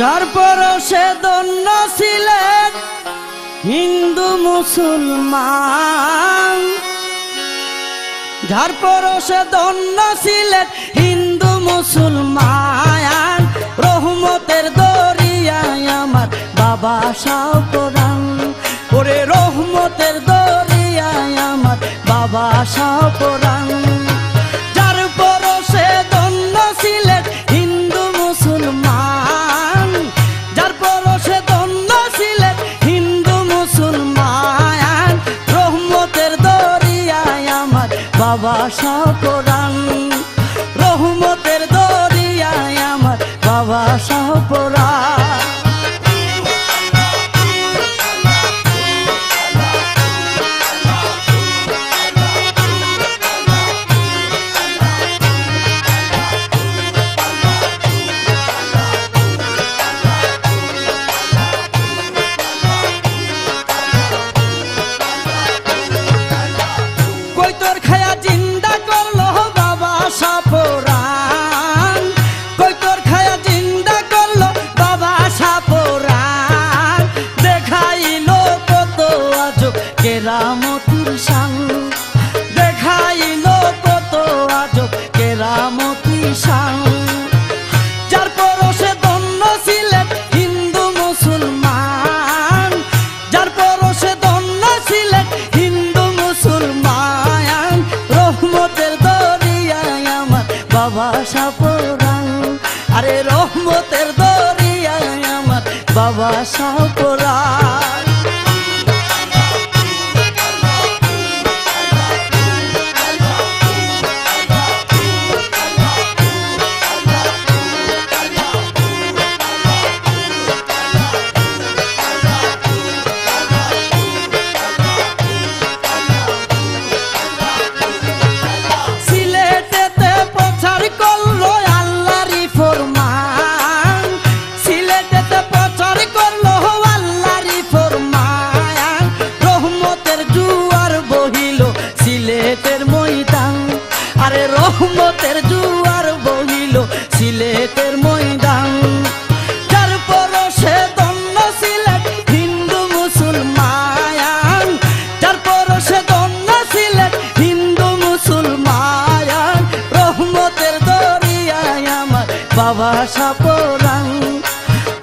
যার পরশে ধন্য ছিলেন হিন্দু মুসলমান, যার পরশে ধন্য ছিলেন হিন্দু মুসলমান, রহমতের দরিয়ায় আমার বাবা শাহ পরাণ, ওরে রহমতের দরিয়ায় আমার বাবা শাহ পরাণ। যার পরশে ধন্য ছিলেন হিন্দু মুসলমান, যার পরশে ধন্য ছিলেন হিন্দু মুসলমান, রহমতের দরিয়ায় আমার বাবা শাহ পরাণ, রহমতের দরিয়ায় আমার বাবা শাহ পরাণ। কেরামতির শান দেখাইল কত আজব কেরামতির শান। যার পরশে ধন্য ছিলেন হিন্দু মুসলমান, যার পরশে ধন্য ছিলেন হিন্দু মুসলমান, রহমতের দরিয়ায় আমার বাবা শাহ পরাণ, আরে রহমতের দরিয়ায় আমার বাবা শাহ পরাণ। আরে রহমতের জুয়ার বহিল সিলেটের ময়দান। যার পরশে ধন্য ছিলেন হিন্দু মুসলমান, যার পরশে ধন্য ছিলেন হিন্দু মুসলমান, রহমতের দরিয়ায় আমার বাবা শাহ পরাণ,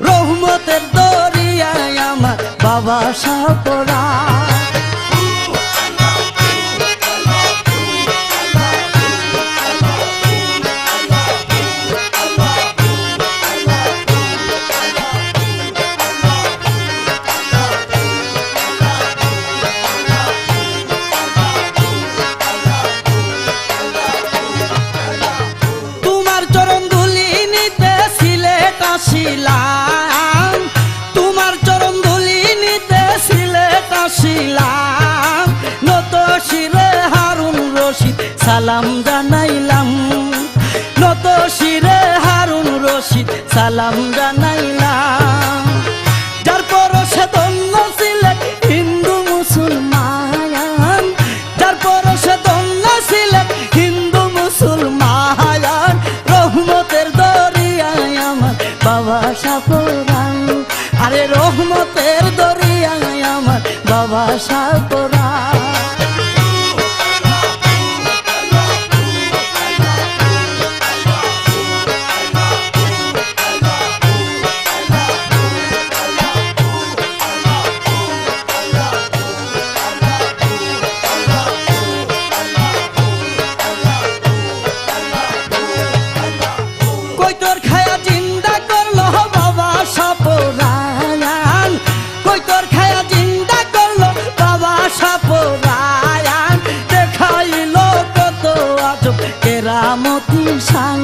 রহমতের দরিয়ায় আমার বাবা শাহ পরাণ। তোমার চরণ ধুলি নিতে সিলেট আসিলাম, নত শিরে হারুন রশিদ সালাম জানাইলাম, নত শিরে হারুন রশিদ সালাম জানাইলাম। যার পরশে ধন্য ছিলেন হিন্দু মুসলমান, যার পরশে ধন্য ছিলেন হিন্দু মুসলমান, রহমতের দরিয়ায় আমার বাবা শাহ পরাণ, আরে রহমতের দরিয়ায় আমার বাবা শাহ পরাণ। কেরামতির শান,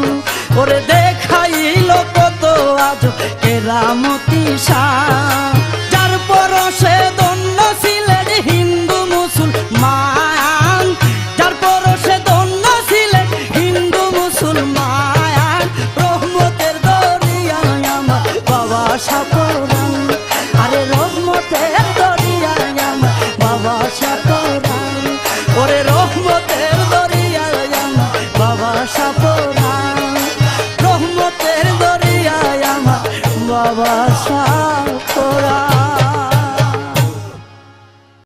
ওরে দেখাইল কত আজব কেরামতির শান। যার পরশে ধন্য ছিলেন হিন্দু মুসলমান, যার পরশে ধন্য ছিলেন হিন্দু মুসলমান, রহমতের দরিয়ায় আমার বাবা শাহ পরাণ, আরে রহমতের দরিয়ায় আমার বাবা শাহ পরাণ, ওরে রহমতের দরিয়ায় আমার বাবা শাহ পরাণ, রহমতের দরিয়ায় আমার বাবা